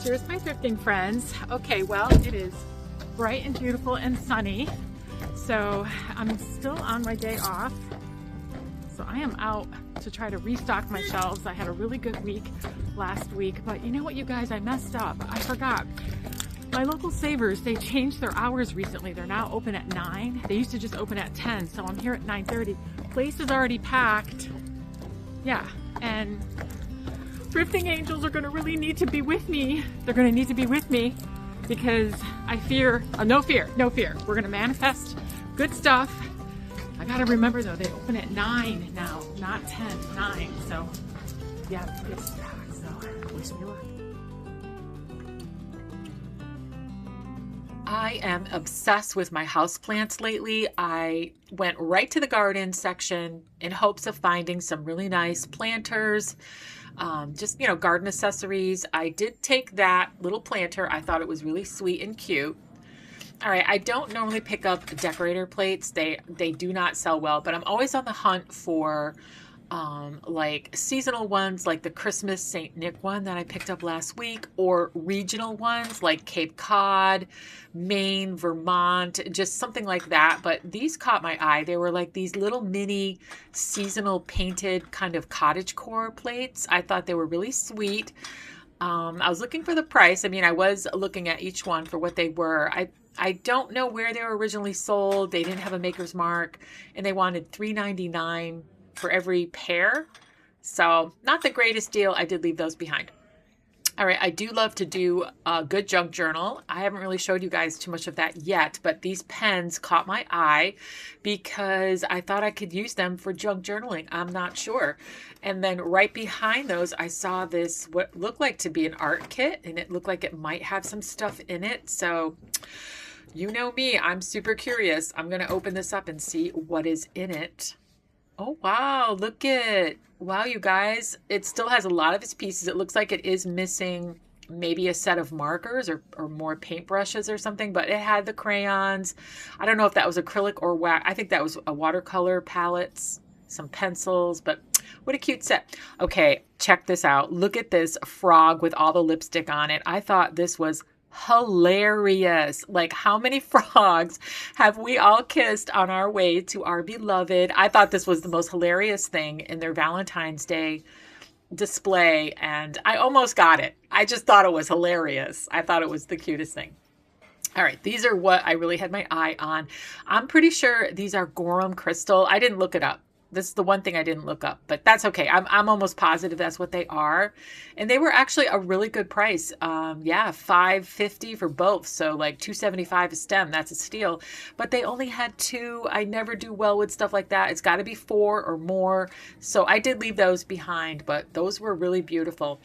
Cheers, my thrifting friends. Okay, well, it is bright and beautiful and sunny. So I'm still on my day off. So I am out to try to restock my shelves. I had a really good week last week, but you know what, you guys, I messed up. I forgot. My local Savers, they changed their hours recently. They're now open at 9. They used to just open at 10, so I'm here at 9:30. Place is already packed. Yeah, and thrifting angels are gonna really need to be with me. They're gonna need to be with me because I fear, no fear. We're gonna manifest good stuff. I gotta remember though, they open at 9 now, not 10, 9. So yeah, it's packed, so wish me luck. I am obsessed with my houseplants lately. I went right to the garden section in hopes of finding some really nice planters, just, you know, garden accessories. I did take that little planter. I thought it was really sweet and cute. All right, I don't normally pick up decorator plates. They do not sell well, but I'm always on the hunt for like seasonal ones, like the Christmas St. Nick one that I picked up last week, or regional ones like Cape Cod, Maine, Vermont, just something like that. But these caught my eye. They were like these little mini seasonal painted kind of cottagecore plates. I thought they were really sweet. I was looking for the price. I mean, I was looking at each one for what they were. I don't know where they were originally sold. They didn't have a maker's mark, and they wanted $3.99 for every pair. So not the greatest deal. I did leave those behind. All right, I do love to do a good junk journal. I haven't really showed you guys too much of that yet, but these pens caught my eye because I thought I could use them for junk journaling. I'm not sure. And then right behind those, I saw this, what looked like to be an art kit, and it looked like it might have some stuff in it. So you know me, I'm super curious. I'm going to open this up and see what is in it. Oh, wow. Look at, wow, you guys, it still has a lot of its pieces. It looks like it is missing maybe a set of markers or more paintbrushes or something, but it had the crayons. I don't know if that was acrylic or wax. I think that was a watercolor palettes, some pencils, but what a cute set. Okay, check this out. Look at this frog with all the lipstick on it. I thought this was hilarious. Like, how many frogs have we all kissed on our way to our beloved? I thought this was the most hilarious thing in their Valentine's Day display, and I almost got it. I just thought it was hilarious. I thought it was the cutest thing. All right, these are what I really had my eye on. I'm pretty sure these are Gorham crystal. I didn't look it up. This is the one thing I didn't look up, but that's okay. I'm almost positive that's what they are. And they were actually a really good price. Yeah, $5.50 for both. So like $2.75 a stem. That's a steal. But they only had 2. I never do well with stuff like that. It's got to be 4 or more. So I did leave those behind, but those were really beautiful.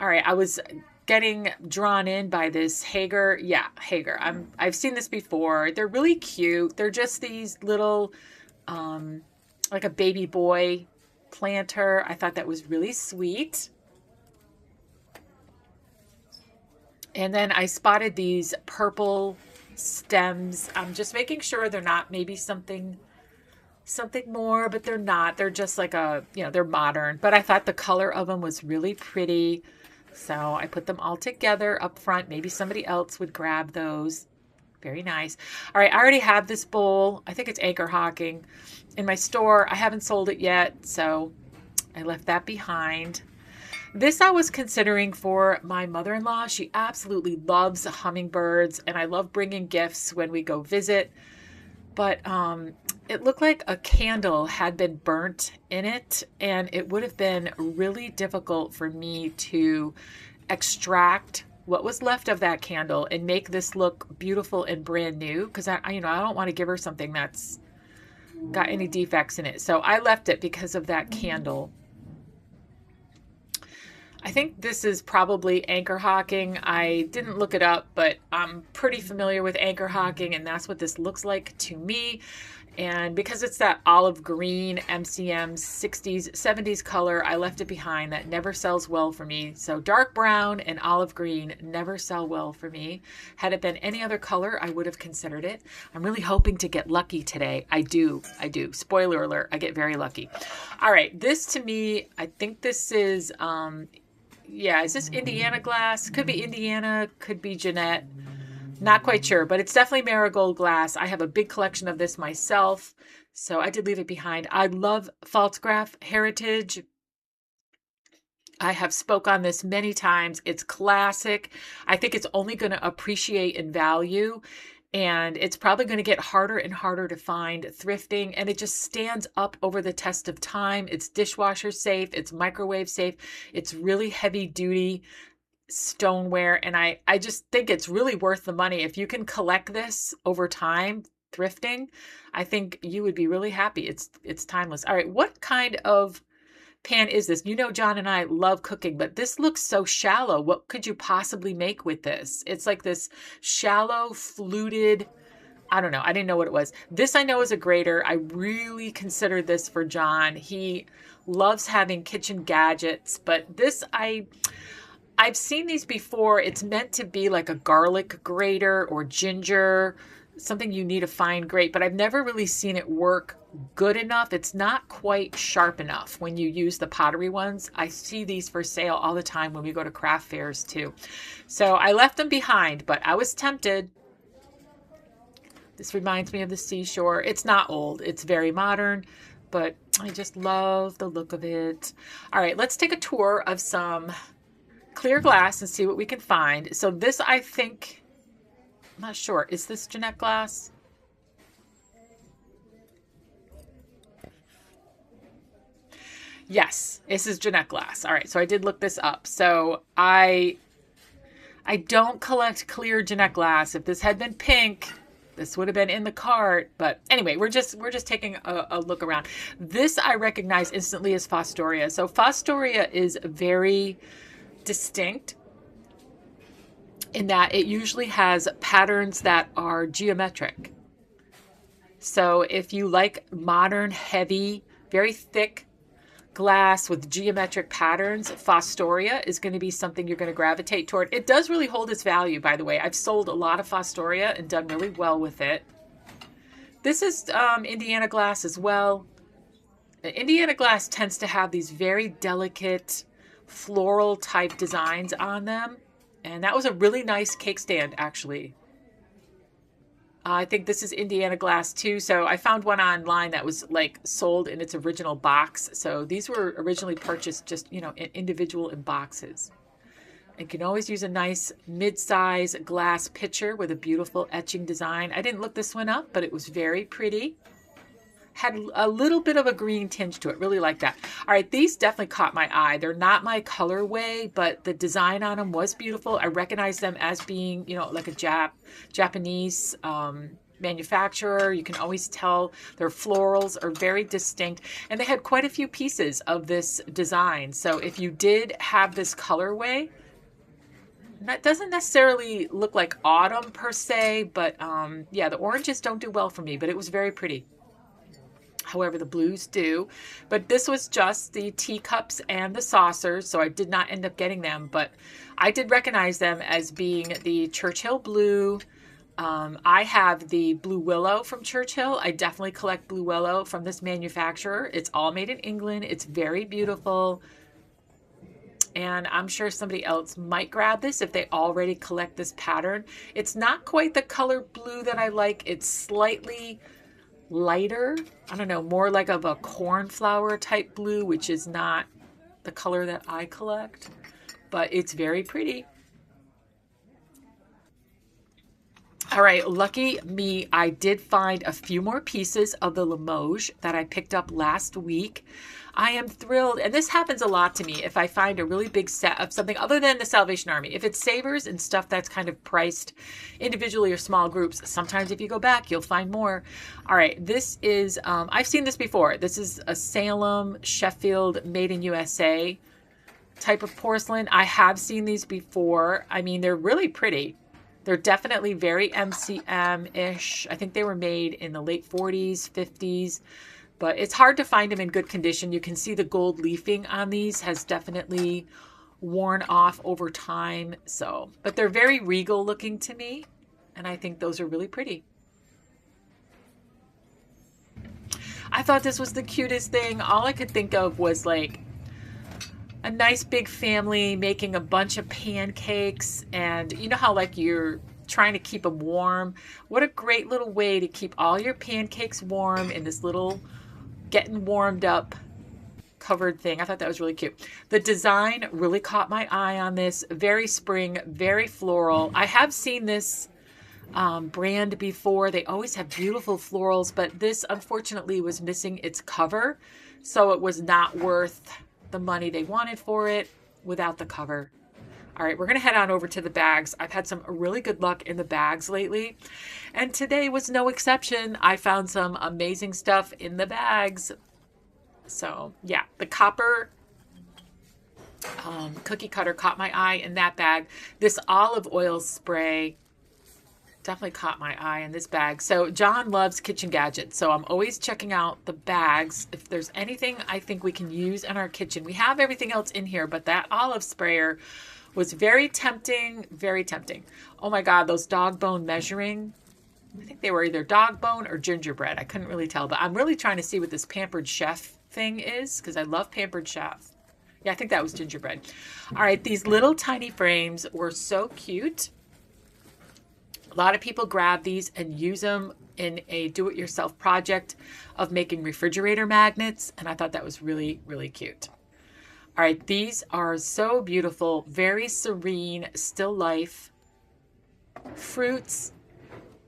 All right, I was getting drawn in by this Hager. Yeah, Hager. I've seen this before. They're really cute. They're just these little like a baby boy planter. I thought that was really sweet. And then I spotted these purple stems. I'm just making sure they're not maybe something more, but they're not. They're just like a, you know, they're modern. But I thought the color of them was really pretty. So I put them all together up front. Maybe somebody else would grab those. Very nice. All right, I already have this bowl. I think it's Anchor Hawking in my store. I haven't sold it yet, so I left that behind. This I was considering for my mother-in-law. She absolutely loves hummingbirds, and I love bringing gifts when we go visit. But it looked like a candle had been burnt in it, and it would have been really difficult for me to extract what was left of that candle and make this look beautiful and brand new, because I don't want to give her something that's got any defects in it. So I left it because of that candle. I think this is probably Anchor Hawking. I didn't look it up, but I'm pretty familiar with Anchor Hawking, and that's what this looks like to me. And because it's that olive green MCM 60s, 70s color, I left it behind. That never sells well for me. So dark brown and olive green never sell well for me. Had it been any other color, I would have considered it. I'm really hoping to get lucky today. I do. Spoiler alert, I get very lucky. All right, this to me, I think this is yeah, is this Indiana glass? Could be Indiana, could be Jeanette. Not quite sure, but it's definitely marigold glass. I have a big collection of this myself, so I did leave it behind. I love Falstaff Heritage. I have spoke on this many times. It's classic. I think it's only going to appreciate in value, and it's probably going to get harder and harder to find thrifting, and it just stands up over the test of time. It's dishwasher safe, it's microwave safe, it's really heavy duty stoneware, and I just think it's really worth the money. If you can collect this over time thrifting, I think you would be really happy. It's timeless. All right, what kind of pan is this? You know, John and I love cooking, but this looks so shallow. What could you possibly make with this? It's like this shallow, fluted, I don't know. I didn't know what it was. This I know is a grater. I really considered this for John. He loves having kitchen gadgets, but this I've seen these before. It's meant to be like a garlic grater or ginger, something you need a fine grate, but I've never really seen it work good enough. It's not quite sharp enough when you use the pottery ones. I see these for sale all the time when we go to craft fairs too. So I left them behind, but I was tempted. This reminds me of the seashore. It's not old. It's very modern, but I just love the look of it. All right, let's take a tour of some clear glass and see what we can find. So this, I think, I'm not sure. Is this Jeanette glass? Yes, this is Jeanette glass. All right, so I did look this up. So I don't collect clear Jeanette glass. If this had been pink, this would have been in the cart. But anyway, we're just taking a look around. This I recognize instantly as Fostoria. So Fostoria is very distinct in that it usually has patterns that are geometric. So if you like modern, heavy, very thick glass with geometric patterns, Fostoria is going to be something you're going to gravitate toward. It does really hold its value, by the way. I've sold a lot of Fostoria and done really well with it. This is Indiana glass as well. Indiana glass tends to have these very delicate floral type designs on them. And that was a really nice cake stand, actually. I think this is Indiana glass too. So I found one online that was like sold in its original box. So these were originally purchased just, you know, individual in boxes. You can always use a nice mid-size glass pitcher with a beautiful etching design. I didn't look this one up, but it was very pretty. Had a little bit of a green tinge to it. Really like that. All right, these definitely caught my eye. They're not my colorway, but the design on them was beautiful. I recognize them as being, you know, like a Japanese manufacturer. You can always tell their florals are very distinct. And they had quite a few pieces of this design. So if you did have this colorway, that doesn't necessarily look like autumn per se, but yeah, the oranges don't do well for me, but it was very pretty. However, the blues do. But this was just the teacups and the saucers, so I did not end up getting them. But I did recognize them as being the Churchill blue. I have the blue Willow from Churchill. I definitely collect blue Willow from this manufacturer. It's all made in England. It's very beautiful. And I'm sure somebody else might grab this if they already collect this pattern. It's not quite the color blue that I like. It's slightly lighter, I don't know, more like of a cornflower type blue, which is not the color that I collect, but it's very pretty. All right, lucky me, I did find a few more pieces of the Limoges that I picked up last week. I am thrilled, and this happens a lot to me if I find a really big set of something other than the Salvation Army. If it's savers and stuff that's kind of priced individually or small groups, sometimes if you go back, you'll find more. All right, this is, I've seen this before. This is a Salem, Sheffield, made in USA type of porcelain. I have seen these before. I mean, they're really pretty. They're definitely very MCM-ish. I think they were made in the late 40s, 50s. But it's hard to find them in good condition. You can see the gold leafing on these has definitely worn off over time. So, but they're very regal looking to me. And I think those are really pretty. I thought this was the cutest thing. All I could think of was like a nice big family making a bunch of pancakes, and you know how like you're trying to keep them warm. What a great little way to keep all your pancakes warm in this little getting warmed up covered thing. I thought that was really cute. The design really caught my eye on this. Very spring, very floral. I have seen this brand before. They always have beautiful florals, but this unfortunately was missing its cover, so it was not worth the money they wanted for it without the cover. All right, we're going to head on over to the bags. I've had some really good luck in the bags lately, and today was no exception. I found some amazing stuff in the bags. So yeah, the copper cookie cutter caught my eye in that bag. This olive oil spray definitely caught my eye in this bag. So John loves kitchen gadgets, so I'm always checking out the bags if there's anything I think we can use in our kitchen. We have everything else in here, but that olive sprayer was very tempting, very tempting. Oh my God, those dog bone measuring. I think they were either dog bone or gingerbread. I couldn't really tell, but I'm really trying to see what this Pampered Chef thing is because I love Pampered Chef. Yeah, I think that was gingerbread. All right, these little tiny frames were so cute. A lot of people grab these and use them in a do-it-yourself project of making refrigerator magnets, and I thought that was really, really cute. All right, these are so beautiful, very serene, still life fruits.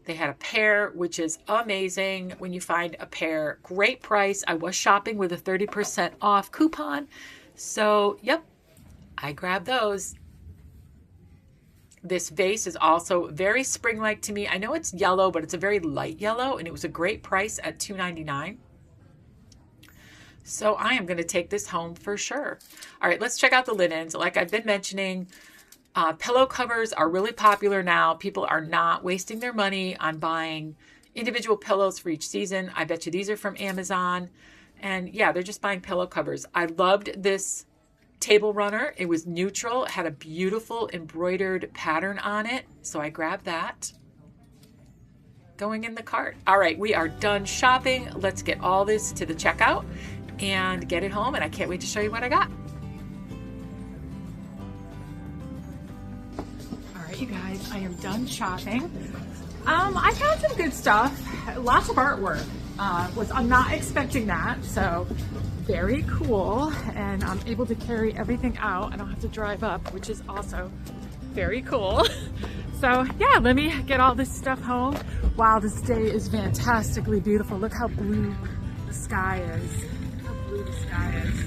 They had a pear, which is amazing when you find a pear. Great price. I was shopping with a 30% off coupon. So, yep, I grabbed those. This vase is also very spring-like to me. I know it's yellow, but it's a very light yellow, and it was a great price at $2.99. So I am going to take this home for sure. All right, let's check out the linens. Like I've been mentioning, pillow covers are really popular now. People are not wasting their money on buying individual pillows for each season. I bet you these are from Amazon. And yeah, they're just buying pillow covers. I loved this table runner. It was neutral. It had a beautiful embroidered pattern on it. So I grabbed that. Going in the cart. All right, we are done shopping. Let's get all this to the checkout and get it home. And I can't wait to show you what I got. You guys, I am done shopping. I found some good stuff, lots of artwork. I'm not expecting that, so very cool. And I'm able to carry everything out. I don't have to drive up, which is also very cool. So yeah, let me get all this stuff home. Wow, this day is fantastically beautiful. Look how blue the sky is. Look how blue the sky is.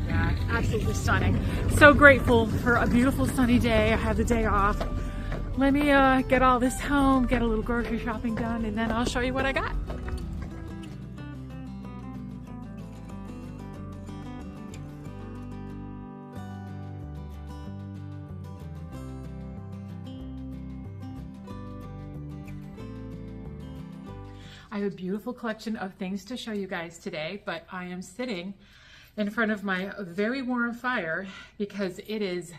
Yeah, absolutely stunning. So grateful for a beautiful sunny day. I have the day off. Let me get all this home, get a little grocery shopping done, and then I'll show you what I got. I have a beautiful collection of things to show you guys today, but I am sitting in front of my very warm fire because it is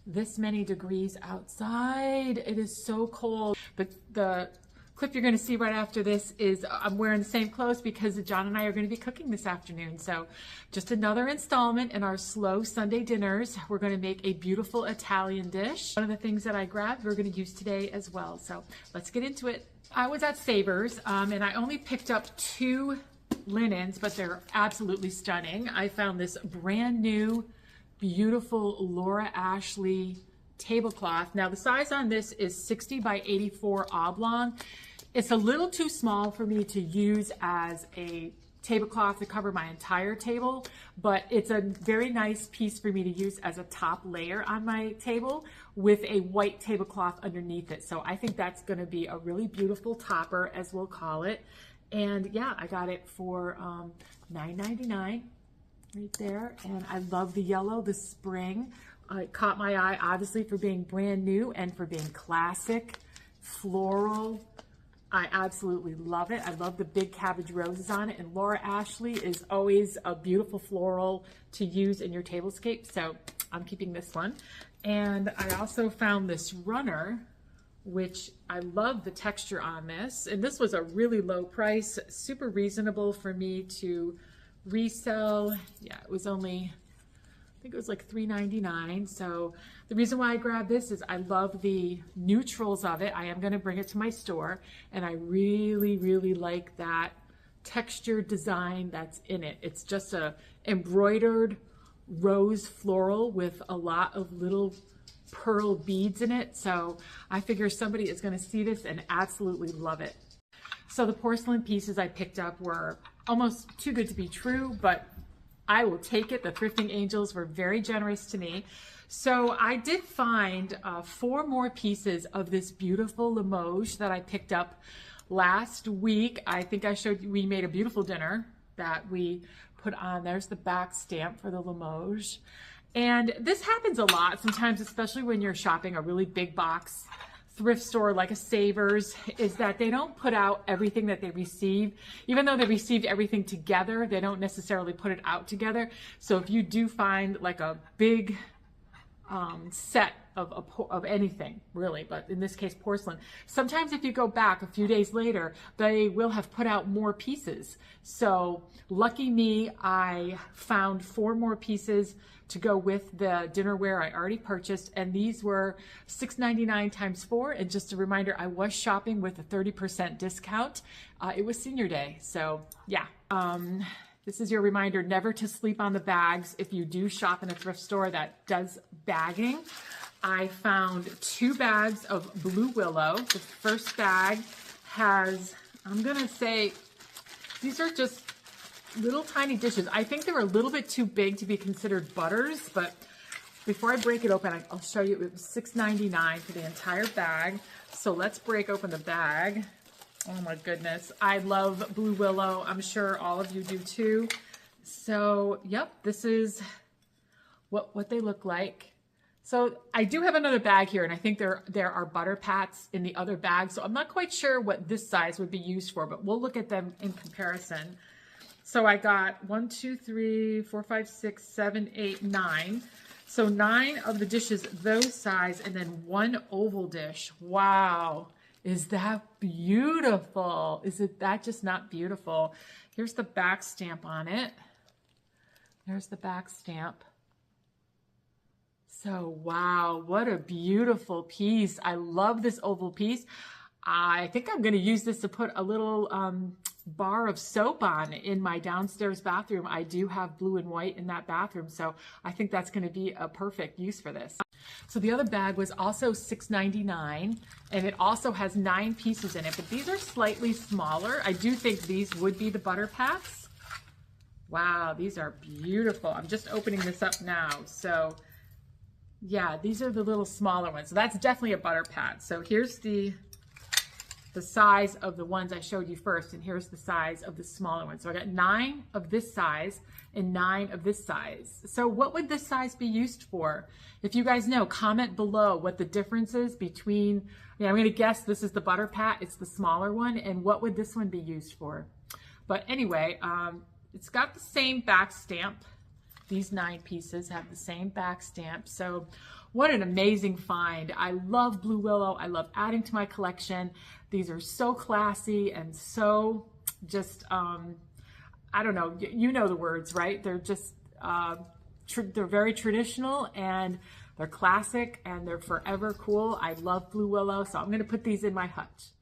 this many degrees outside. It is so cold. But the clip you're going to see right after this is I'm wearing the same clothes because John and I are going to be cooking this afternoon. So just another installment in our slow Sunday dinners. We're going to make a beautiful Italian dish. One of the things that I grabbed we're going to use today as well. So let's get into it. I was at Savers and I only picked up 2 linens, but they're absolutely stunning. I found this brand new beautiful Laura Ashley tablecloth. Now the size on this is 60 by 84 oblong. It's a little too small for me to use as a tablecloth to cover my entire table, but it's a very nice piece for me to use as a top layer on my table with a white tablecloth underneath it. So I think that's going to be a really beautiful topper, as we'll call it. And yeah, I got it for $9.99 right there. And I love the yellow, the spring. It caught my eye, obviously, for being brand new and for being classic, floral. I absolutely love it. I love the big cabbage roses on it. And Laura Ashley is always a beautiful floral to use in your tablescape. So I'm keeping this one. And I also found this runner, which I love the texture on this. And this was a really low price, super reasonable for me to resell. Yeah, it was only, think it was like $3.99. So the reason why I grabbed this is I love the neutrals of it. I am going to bring it to my store, and I really, really like that textured design that's in it. It's just a embroidered rose floral with a lot of little pearl beads in it. So I figure somebody is going to see this and absolutely love it. So the porcelain pieces I picked up were almost too good to be true, but I will take it. The thrifting angels were very generous to me. So I did find 4 more pieces of this beautiful Limoges that I picked up last week. I think I showed you, we made a beautiful dinner that we put on. There's the back stamp for the Limoges. And this happens a lot sometimes, especially when you're shopping a really big box thrift store like a Savers, is that they don't put out everything that they receive. Even though they received everything together, they don't necessarily put it out together. So if you do find like a big set of anything, really, but in this case porcelain, sometimes if you go back a few days later, they will have put out more pieces. So lucky me, I found 4 more pieces to go with the dinnerware I already purchased, and these were $6.99 times 4. And just a reminder, I was shopping with a 30% discount. It was senior day, so yeah. This is your reminder never to sleep on the bags if you do shop in a thrift store that does bagging. I found 2 bags of blue Willow. The first bag has, I'm gonna say, these are just little tiny dishes. I think they were a little bit too big to be considered butters, but before I break it open, I'll show you. It was $6.99 for the entire bag. So let's break open the bag. Oh my goodness. I love blue Willow. I'm sure all of you do too. So, yep, this is what they look like. So I do have another bag here, and I think there are butter pats in the other bag. So I'm not quite sure what this size would be used for, but we'll look at them in comparison. So I got 1, 2, 3, 4, 5, 6, 7, 8, 9. So 9 of the dishes those size, and then 1 oval dish. Wow, is that beautiful? Is that just not beautiful? Here's the back stamp on it. There's the back stamp. So wow, what a beautiful piece. I love this oval piece. I think I'm going to use this to put a little bar of soap on in my downstairs bathroom. I do have blue and white in that bathroom, so I think that's going to be a perfect use for this. So the other bag was also $6.99, and it also has 9 pieces in it, but these are slightly smaller. I do think these would be the butter pats. Wow, these are beautiful. I'm just opening this up now. So yeah, these are the little smaller ones. So that's definitely a butter pat. So here's the size of the ones I showed you first, and here's the size of the smaller ones. So I got 9 of this size and 9 of this size. So what would this size be used for? If you guys know, comment below what the difference is between, I'm going to guess this is the butter pat, it's the smaller one, and what would this one be used for? But anyway, it's got the same back stamp. These 9 pieces have the same back stamp. So what an amazing find. I love blue Willow. I love adding to my collection. These are so classy and so just, I don't know, you know the words, right? They're just, they're very traditional, and they're classic, and they're forever cool. I love blue Willow, so I'm going to put these in my hutch.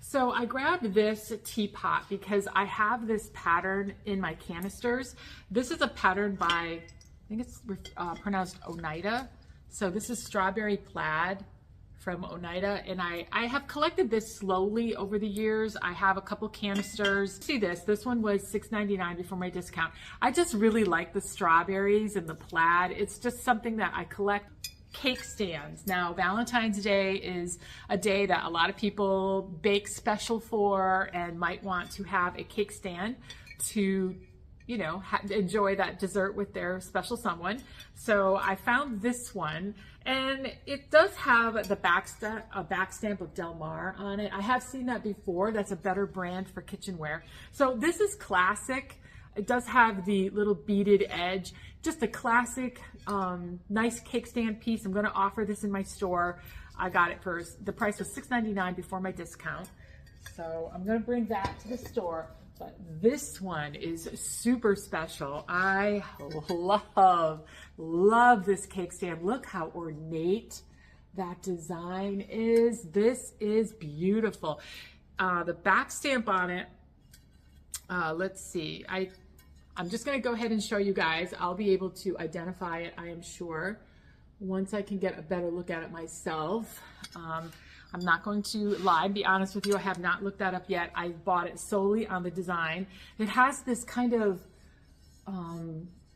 So I grabbed this teapot because I have this pattern in my canisters. This is a pattern by, I think it's pronounced Oneida. So this is Strawberry Plaid from Oneida, and I have collected this slowly over the years. I have a couple canisters. See this one was $6.99 before my discount. I just really like the strawberries and the plaid. It's just something that I collect. Cake stands. Now, Valentine's Day is a day that a lot of people bake special for and might want to have a cake stand to, you know, enjoy that dessert with their special someone. So I found this one, and it does have the back stamp of Del Mar on it. I have seen that before. That's a better brand for kitchenware. So this is classic. It does have the little beaded edge, just a classic, nice cake stand piece. I'm going to offer this in my store. I got it for, the price was $6.99 before my discount. So I'm going to bring that to the store. But this one is super special. I love this cake stand. Look how ornate that design is. This is beautiful. The back stamp on it, let's see. I'm just going to go ahead and show you guys. I'll be able to identify it, I am sure, once I can get a better look at it myself. I'm not going to lie and be honest with you. I have not looked that up yet. I bought it solely on the design. It has this kind of,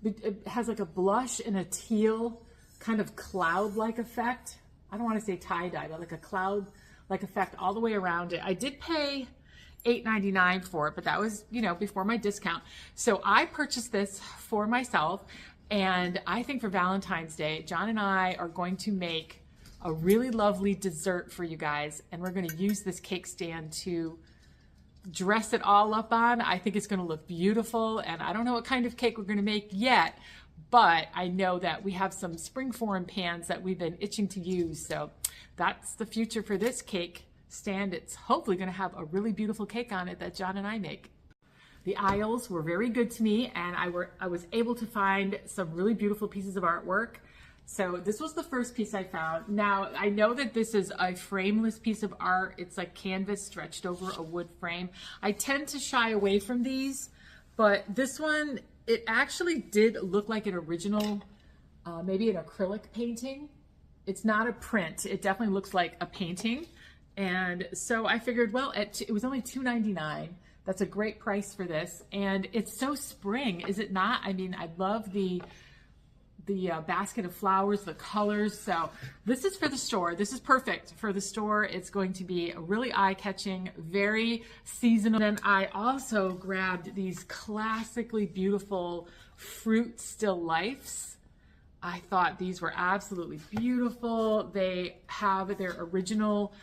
it has like a blush and a teal kind of cloud-like effect. I don't want to say tie-dye, but like a cloud-like effect all the way around it. I did pay $8.99 for it, but that was, you know, before my discount. So I purchased this for myself, and I think for Valentine's Day, John and I are going to make a really lovely dessert for you guys, and we're going to use this cake stand to dress it all up on. I think it's going to look beautiful, and I don't know what kind of cake we're going to make yet, but I know that we have some springform pans that we've been itching to use, so that's the future for this cake stand. It's hopefully going to have a really beautiful cake on it that John and I make. The aisles were very good to me, and I was able to find some really beautiful pieces of artwork. So this was the first piece I found. Now, I know that this is a frameless piece of art. It's like canvas stretched over a wood frame. I tend to shy away from these, but this one, it actually did look like an original, maybe an acrylic painting. It's not a print. It definitely looks like a painting. And so I figured, well, it was only $2.99. That's a great price for this. And it's so spring, is it not? I mean, I love the basket of flowers, the colors. So this is for the store. This is perfect for the store. It's going to be really eye-catching, very seasonal. And I also grabbed these classically beautiful fruit still lifes. I thought these were absolutely beautiful. They have their original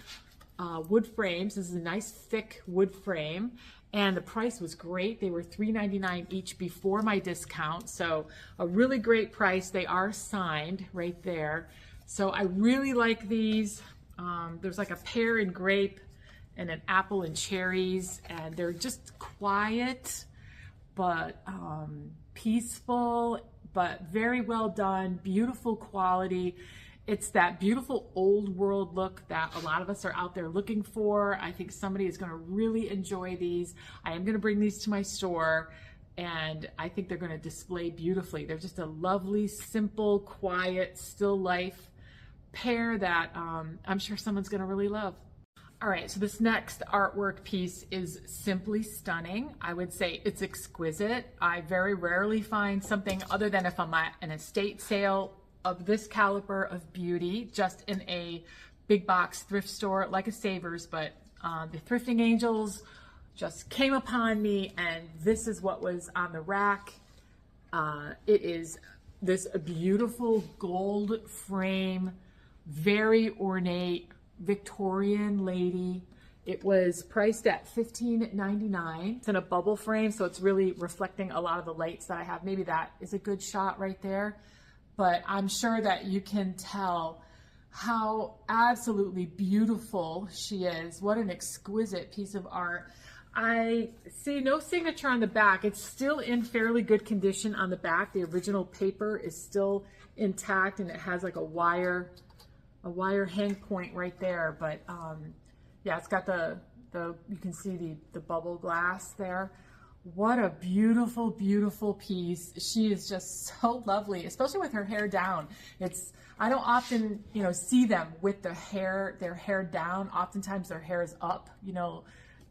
wood frames. This is a nice thick wood frame, and the price was great. They were $3.99 each before my discount, so a really great price. They are signed right there, so I really like these. There's like a pear and grape and an apple and cherries, and they're just quiet but peaceful, but very well done, beautiful quality. It's that beautiful old world look that a lot of us are out there looking for. I think somebody is going to really enjoy these. I am going to bring these to my store, and I think they're going to display beautifully. They're just a lovely, simple, quiet, still life pair that I'm sure someone's going to really love. All right, so this next artwork piece is simply stunning. I would say it's exquisite. I very rarely find something other than if I'm at an estate sale of this caliber of beauty, just in a big box thrift store like a Savers, but the Thrifting Angels just came upon me, and this is what was on the rack. It is this beautiful gold frame, very ornate Victorian lady. It was priced at $15.99. It's in a bubble frame, so it's really reflecting a lot of the lights that I have. Maybe that is a good shot right there. But I'm sure that you can tell how absolutely beautiful she is. What an exquisite piece of art. I see no signature on the back. It's still in fairly good condition on the back. The original paper is still intact, and it has like a wire hang point right there. But yeah, it's got the you can see the bubble glass there. What a beautiful, beautiful piece. She is just so lovely, especially with her hair down. I don't often, see them with their hair down. Oftentimes their hair is up,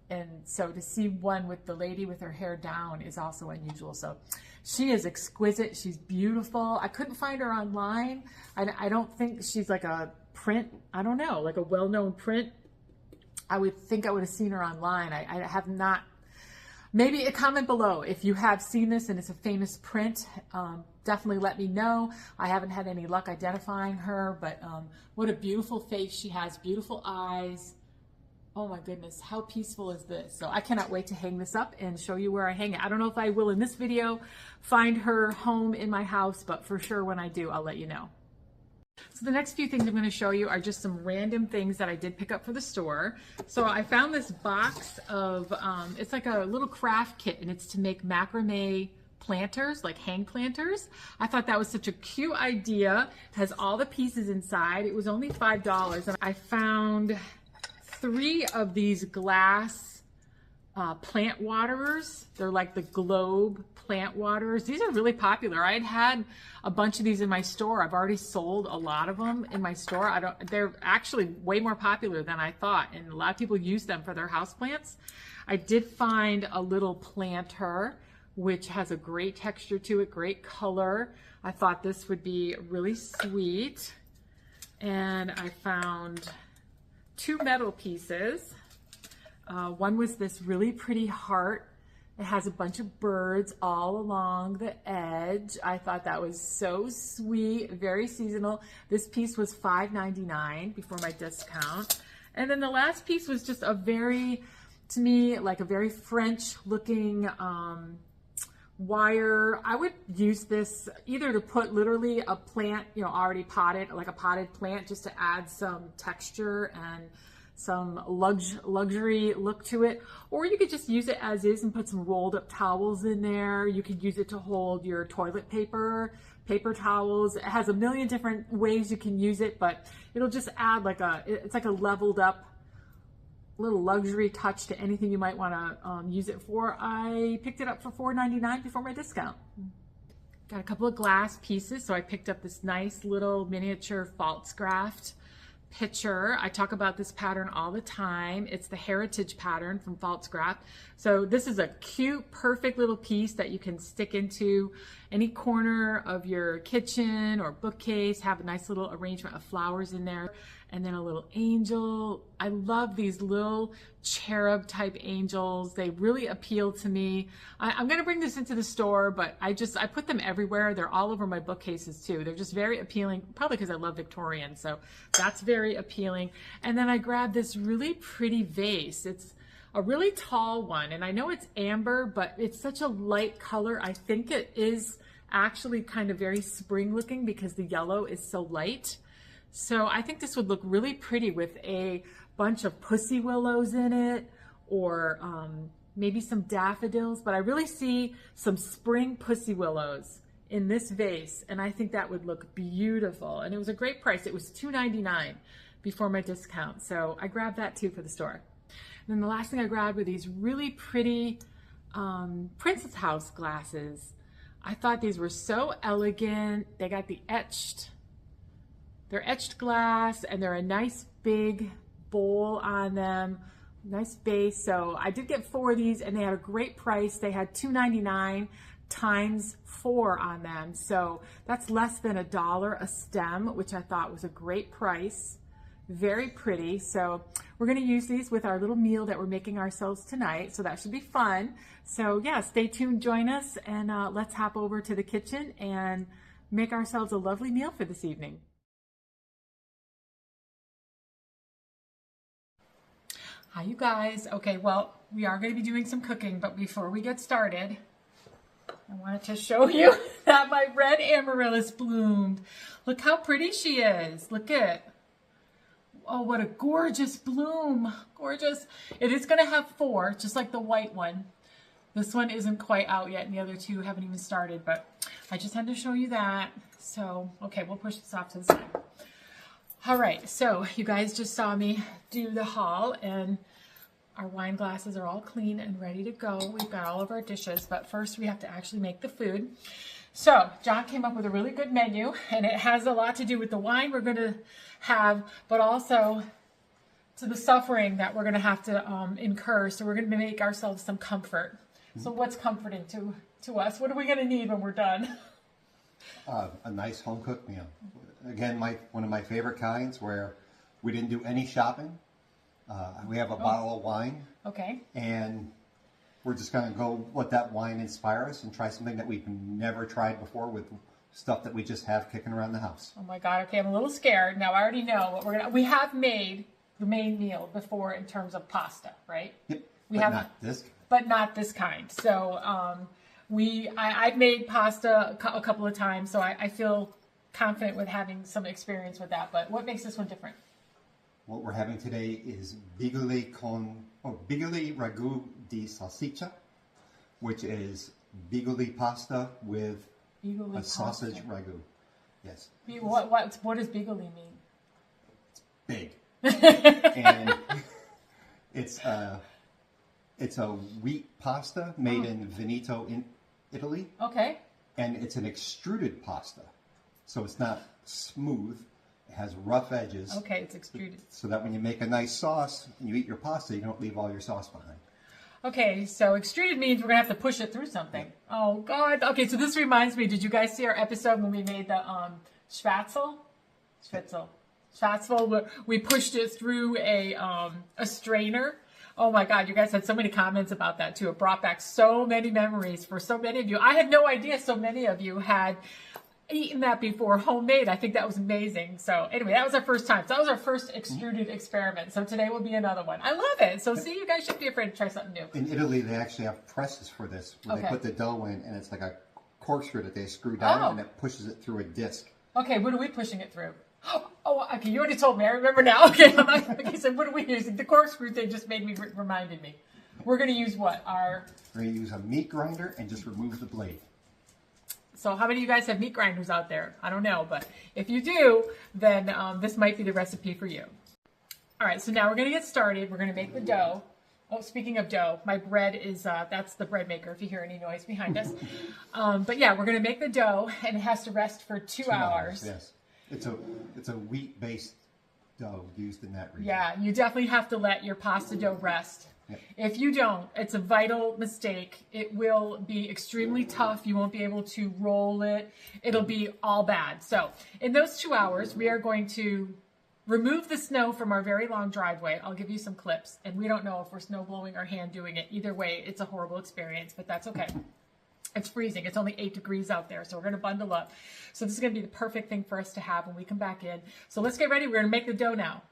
and so to see one with the lady with her hair down is also unusual. So she is exquisite. She's beautiful. I couldn't find her online. I don't think she's like a print. I don't know, like a well-known print. I would think I would have seen her online. I have not. Maybe a comment below if you have seen this and it's a famous print. Definitely let me know. I haven't had any luck identifying her, but what a beautiful face she has, beautiful eyes. Oh my goodness, how peaceful is this? So I cannot wait to hang this up and show you where I hang it. I don't know if I will in this video find her home in my house, but for sure when I do, I'll let you know. So the next few things I'm going to show you are just some random things that I did pick up for the store. So I found this box of, it's like a little craft kit, and it's to make macrame planters, like hang planters. I thought that was such a cute idea. It has all the pieces inside. It was only $5, and I found 3 of these glass plant waterers. They're like the globe plant waterers. These are really popular. I had a bunch of these in my store. I've already sold a lot of them in my store. They're actually way more popular than I thought, and a lot of people use them for their houseplants. I did find a little planter which has a great texture to it, great color. I thought this would be really sweet. And I found 2 metal pieces. One was this really pretty heart. It has a bunch of birds all along the edge. I thought that was so sweet, very seasonal. This piece was $5.99 before my discount. And then the last piece was just a very, to me, like a very French looking wire. I would use this either to put literally a plant, already potted, like a potted plant, just to add some texture and some luxury look to it, or you could just use it as is and put some rolled up towels in there. You could use it to hold your toilet paper towels. It has a million different ways you can use it, but it'll just add it's like a leveled up little luxury touch to anything you might want to use it for. I picked it up for $4.99 before my discount. Got a couple of glass pieces, so I picked up this nice little miniature Pfaltzgraff pitcher. I talk about this pattern all the time. It's the heritage pattern from Pfaltzgraff. So this is a cute, perfect little piece that you can stick into any corner of your kitchen or bookcase, have a nice little arrangement of flowers in there, and then a little angel. I love these little cherub type angels. They really appeal to me. I'm going to bring this into the store, but I put them everywhere. They're all over my bookcases too. They're just very appealing, probably because I love Victorian, so that's very appealing. And then I grabbed this really pretty vase. It's a really tall one, and I know it's amber, but it's such a light color. I think it is actually kind of very spring looking because the yellow is so light. So I think this would look really pretty with a bunch of pussy willows in it, or maybe some daffodils, but I really see some spring pussy willows in this vase, and I think that would look beautiful. And it was a great price. It was $2.99 before my discount, so I grabbed that too for the store. And then the last thing I grabbed were these really pretty Princess House glasses. I thought these were so elegant. They got the they're etched glass, and they're a nice big bowl on them, nice base. So I did get 4 of these, and they had a great price. They had $2.99 times 4 on them. So that's less than $1 a stem, which I thought was a great price. Very pretty. So we're going to use these with our little meal that we're making ourselves tonight. So that should be fun. So yeah, stay tuned, join us, and let's hop over to the kitchen and make ourselves a lovely meal for this evening. Hi, you guys. Okay, well, we are going to be doing some cooking, but before we get started, I wanted to show you that my red amaryllis bloomed. Look how pretty she is. Look at, oh, what a gorgeous bloom. Gorgeous. It is going to have 4, just like the white one. This one isn't quite out yet, and the other 2 haven't even started, but I just had to show you that. So, okay, we'll push this off to the side. All right, so you guys just saw me do the haul, and Our wine glasses are all clean and ready to go. We've got all of our dishes, but first we have to actually make the food. So John came up with a really good menu, and it has a lot to do with the wine we're going to have, but also to the suffering that we're going to have to incur. So we're going to make ourselves some comfort. So what's comforting to us? What are we going to need when we're done? A nice home-cooked meal. Again, one of my favorite kinds where we didn't do any shopping. We have a bottle of wine. Okay. And we're just going to go let that wine inspire us and try something that we've never tried before with stuff that we just have kicking around the house. Oh my God. Okay, I'm a little scared. Now I already know what we have made the main meal before in terms of pasta, right? Yep. Not this kind. So I've made pasta a couple of times, so I feel confident with having some experience with that. But what makes this one different? What we're having today is bigoli ragu di salsiccia, which is bigoli pasta with a sausage ragu. Yes. What does bigoli mean? It's big. And it's a wheat pasta made in Veneto, in Italy. Okay. And it's an extruded pasta, so it's not smooth. It has rough edges. Okay, it's extruded. So that when you make a nice sauce and you eat your pasta, you don't leave all your sauce behind. Okay, so extruded means we're going to have to push it through something. Oh, God. Okay, so this reminds me, did you guys see our episode when we made the Schwatzel, where we pushed it through a strainer? Oh, my God, you guys had so many comments about that, too. It brought back so many memories for so many of you. I had no idea so many of you had eaten that before, homemade. I think that was amazing. So anyway, that was our first time. So that was our first extruded experiment. So today will be another one. I love it. So see, you guys should be afraid to try something new. In Italy, they actually have presses for this, where they put the dough in, and it's like a corkscrew that they screw down, and it pushes it through a disc. Okay, what are we pushing it through? Oh, okay, you already told me. I remember now. Okay, okay. So what are we using? The corkscrew thing just reminded me. We're going to use what? We're going to use a meat grinder and just remove the blade. So how many of you guys have meat grinders out there? I don't know, but if you do, then this might be the recipe for you. All right, so now we're going to get started. We're going to make the dough. Oh, speaking of dough, my bread is, that's the bread maker if you hear any noise behind us. But yeah, we're going to make the dough, and it has to rest for 2 hours. Yes, it's a wheat-based dough used in that region. Yeah, you definitely have to let your pasta dough rest. Yep. If you don't, it's a vital mistake. It will be extremely tough. You won't be able to roll it. It'll be all bad. So in those 2 hours, we are going to remove the snow from our very long driveway. I'll give you some clips, and we don't know if we're snow blowing or hand doing it. Either way, it's a horrible experience, but that's okay. It's freezing. It's only 8 degrees out there, so we're going to bundle up. So this is going to be the perfect thing for us to have when we come back in. So let's get ready. We're going to make the dough now.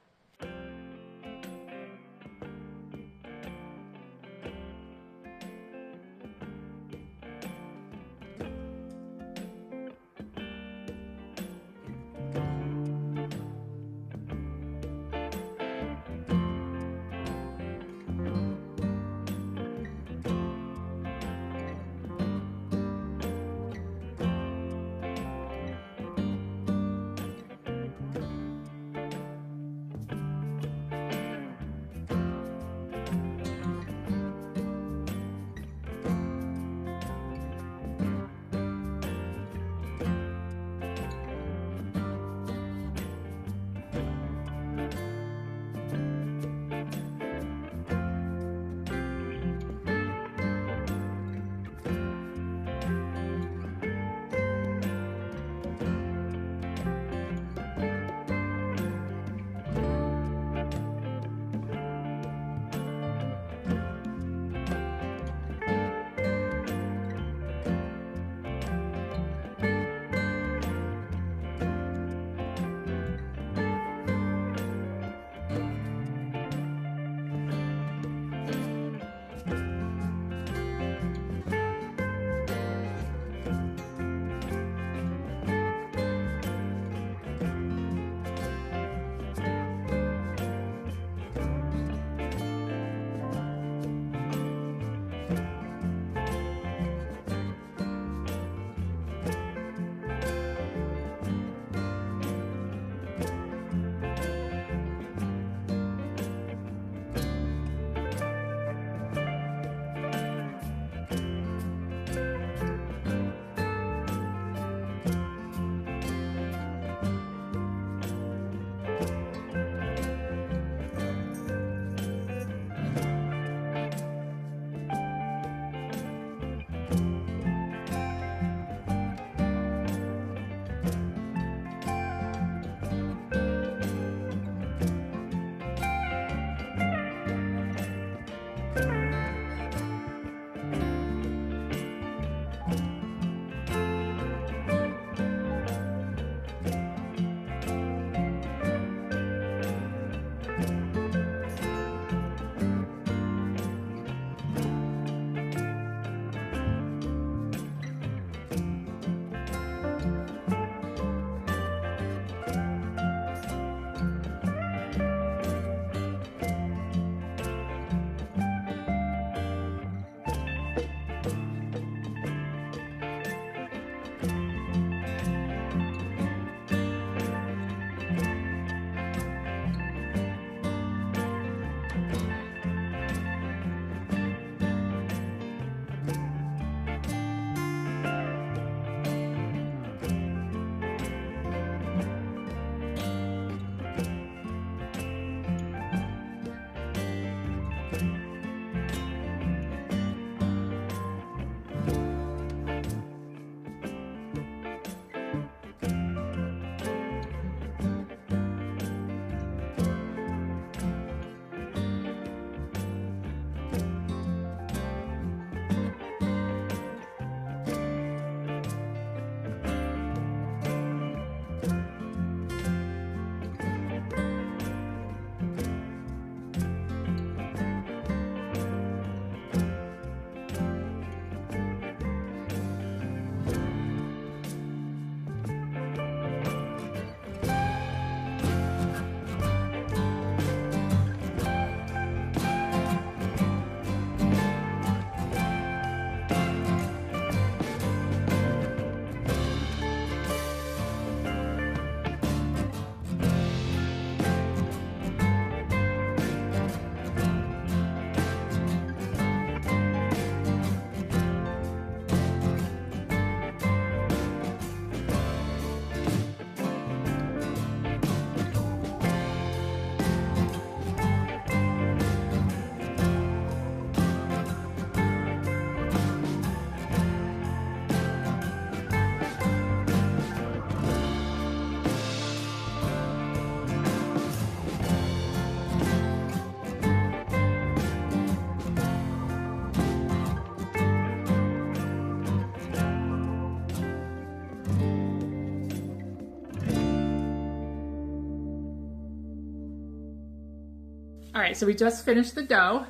All right, so we just finished the dough,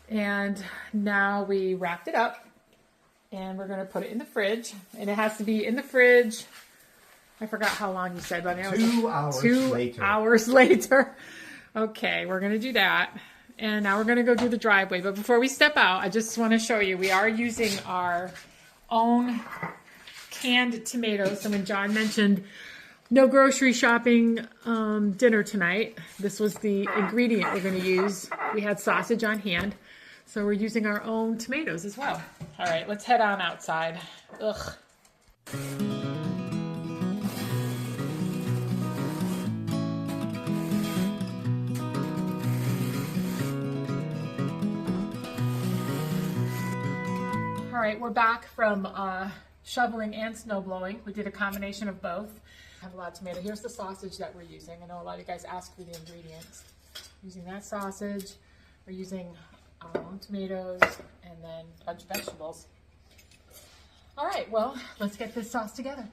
and now we wrapped it up, and we're gonna put it in the fridge, and it has to be in the fridge. I forgot how long you said, but I know 2 hours 2 later. hours later. Okay, we're gonna do that, and now we're gonna go do the driveway. But before we step out, I just want to show you we are using our own canned tomatoes. So when John mentioned no grocery shopping dinner tonight, this was the ingredient we're going to use. We had sausage on hand, so we're using our own tomatoes as well. All right, let's head on outside. Ugh. All right, we're back from shoveling and snow blowing. We did a combination of both. I have a lot of tomato. Here's the sausage that we're using. I know a lot of you guys asked for the ingredients. Using that sausage, we're using our own tomatoes, and then a bunch of vegetables. All right, well, let's get this sauce together.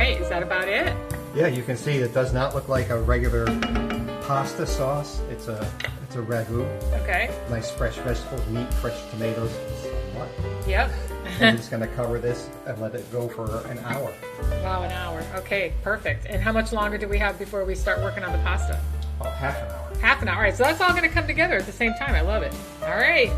right, is that about it? Yeah, you can see it does not look like a regular pasta sauce. It's a ragu. Okay. Nice fresh vegetables, meat, fresh tomatoes. What? Yep. I'm just going to cover this and let it go for an hour. Wow, an hour. Okay, perfect. And how much longer do we have before we start working on the pasta? Oh, half an hour. Half an hour. All right, so that's all going to come together at the same time. I love it. All right.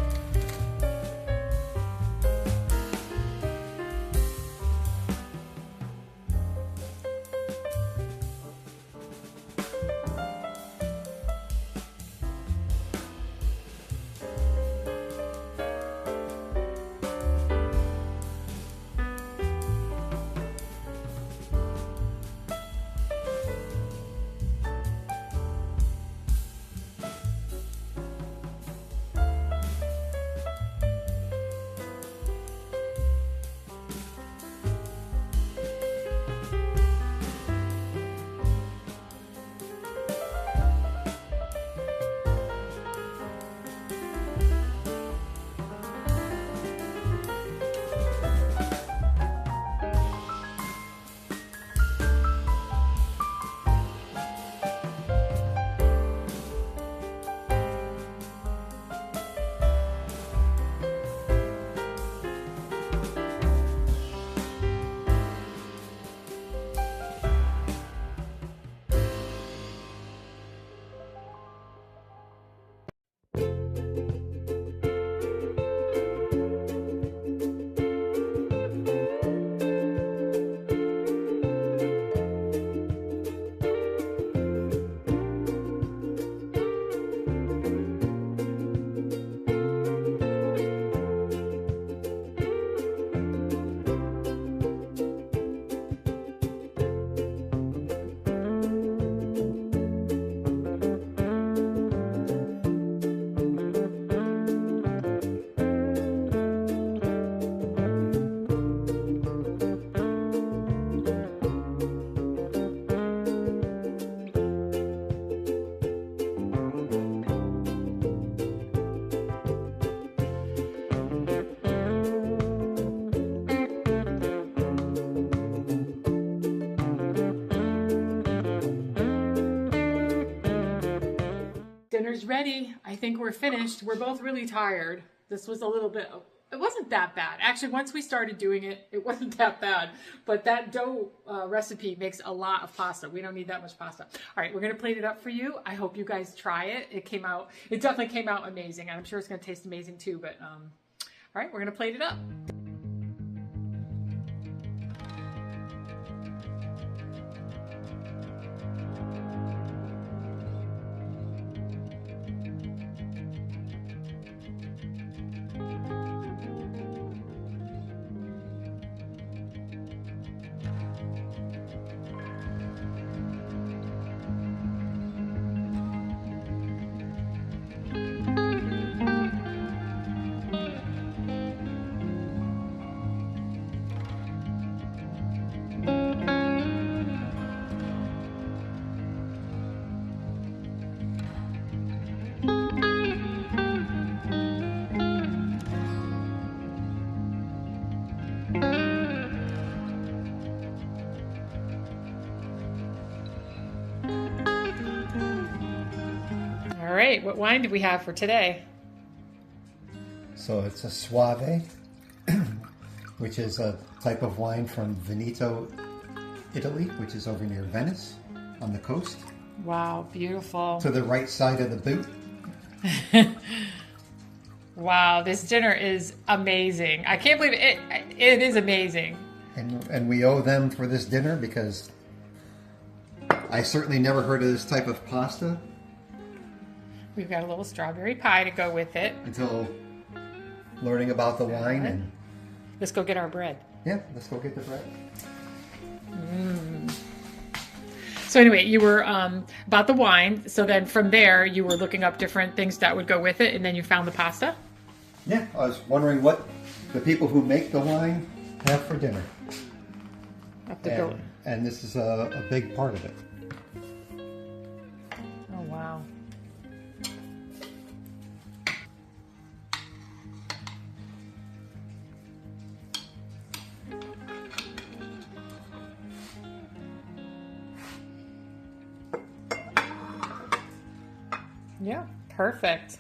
is ready. I think we're finished. We're both really tired. This was a little bit, it wasn't that bad. Actually, once we started doing it, it wasn't that bad. But that dough recipe makes a lot of pasta. We don't need that much pasta. All right, we're going to plate it up for you. I hope you guys try it. It definitely came out amazing. I'm sure it's going to taste amazing too. But all right, we're going to plate it up. All right, what wine do we have for today? So it's a Soave, which is a type of wine from Veneto, Italy, which is over near Venice on the coast. Wow, beautiful. To the right side of the boot. Wow, this dinner is amazing. I can't believe it. It is amazing. And we owe them for this dinner because I certainly never heard of this type of pasta. We've got a little strawberry pie to go with it. Until learning about the wine. And let's go get our bread. Yeah, let's go get the bread. So anyway, you were about the wine. So then from there, you were looking up different things that would go with it, and then you found the pasta? Yeah, I was wondering what the people who make the wine have for dinner. And this is a big part of it. Oh, wow. Yeah, perfect.